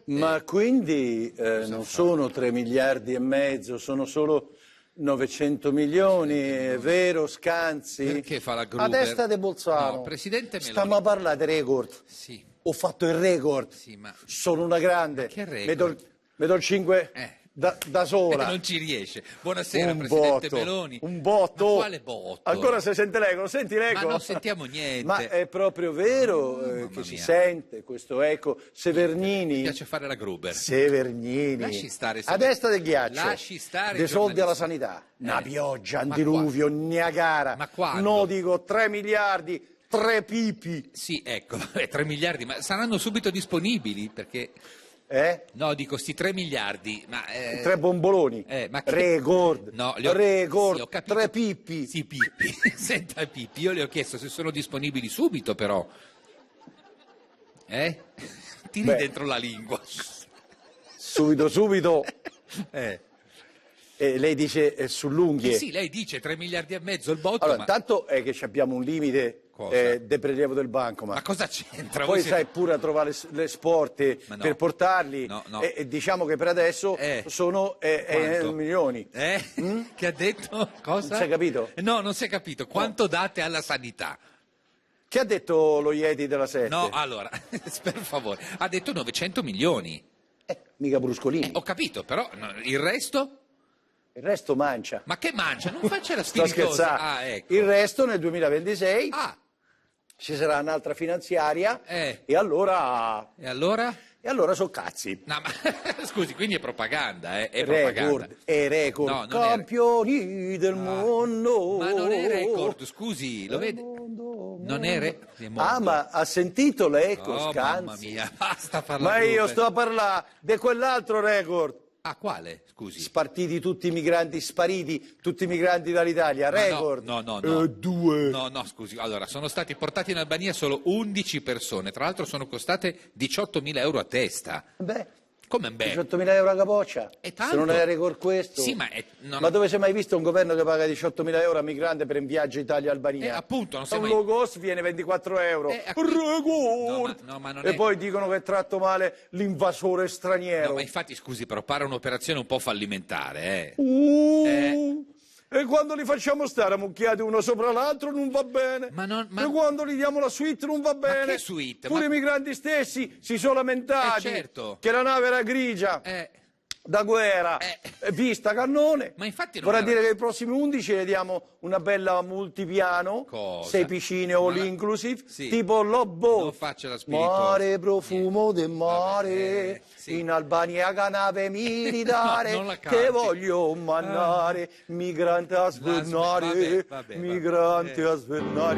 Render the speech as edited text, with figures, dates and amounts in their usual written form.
Ma quindi non sono 3 miliardi e mezzo, sono solo 900 milioni, è vero, Scanzi? Perché fa la Gruber? A destra di Bolzano. No, Presidente Meloni. Stiamo a parlare di record. Sì. Ho fatto il record. Sì, ma... Sono una grande. Ma che record? Mi do il 5 da sola. Non ci riesce. Buonasera, Un Presidente botto, Meloni. un botto. Ma quale botto? Ancora si sente l'eco, lo senti l'eco? Ma non sentiamo niente. Ma è proprio vero che si sente questo eco. Severnini. Mi piace fare la Gruber. Severnini. Lasci stare, a destra del ghiaccio. Lasci stare. Dei soldi alla sanità. Una pioggia, un diluvio, un Niagara. Ma quando? No, dico 3 miliardi. 3 pipi. Sì, ecco, 3 miliardi, ma saranno subito disponibili perché... No, dico, sti 3 miliardi, ma... 3 bomboloni. Ma che... Record. No, record. Sì, ho capito. 3 pippi. Sì, pippi. Senta, pippi, io le ho chiesto se sono disponibili subito, però. Tiri dentro la lingua. Subito. Lei dice sull'unghie. Sì, lei dice 3 miliardi e mezzo il botto, allora, ma... intanto è che abbiamo un limite del prelievo del banco, ma cosa c'entra? Poi sai pure a trovare le sporte per portarli, no. E diciamo che per adesso sono milioni. Che ha detto? Cosa? Non si è capito? No, non si è capito. Quanto date alla sanità? Che ha detto lo Ieti della Sette? No, allora, per favore, ha detto 900 milioni. Mica Bruscolini. Ho capito, però il resto? Il resto mancia. Ma che mancia? Non faccia la Sto spiritosa. scherzando. Ecco. Il resto nel 2026 ci sarà un'altra finanziaria e allora... E allora? E allora so cazzi. No, ma scusi, quindi è propaganda, è propaganda. È record. No, campioni del mondo. Ma non è record, scusi, lo vede? Non è ma ha sentito l'eco, Scanzi? Mamma mia, basta parlare. Ma io sto a parlare di quell'altro record. Quale? Scusi. Spartiti tutti i migranti, spariti tutti i migranti dall'Italia, record. No. 2. No, scusi. Allora, sono stati portati in Albania solo 11 persone, tra l'altro sono costate 18.000 euro a testa. Come 18.000 euro a capoccia? Se non è record questo? Sì, ma dove si è mai visto un governo che paga 18.000 euro a migrante per un viaggio Italia-Albania? Appunto, non si è un low cost viene 24 euro. Record! E poi dicono che tratto male l'invasore straniero. No, ma infatti, scusi, però pare un'operazione un po' fallimentare, E quando li facciamo stare ammucchiati uno sopra l'altro non va bene. E quando gli diamo la suite non va bene. Ma che suite? Pure i migranti stessi si sono lamentati che la nave era grigia da guerra, vista cannone. Ma infatti vorrà dire che i prossimi 11 le diamo una bella multipiano, 6 piscine all inclusive, tipo Lobbo. Non faccia la spiritosa. Mare, profumo del mare, in Albania canave militare, che voglio mannare, migrante a svernare, migrante a svernare.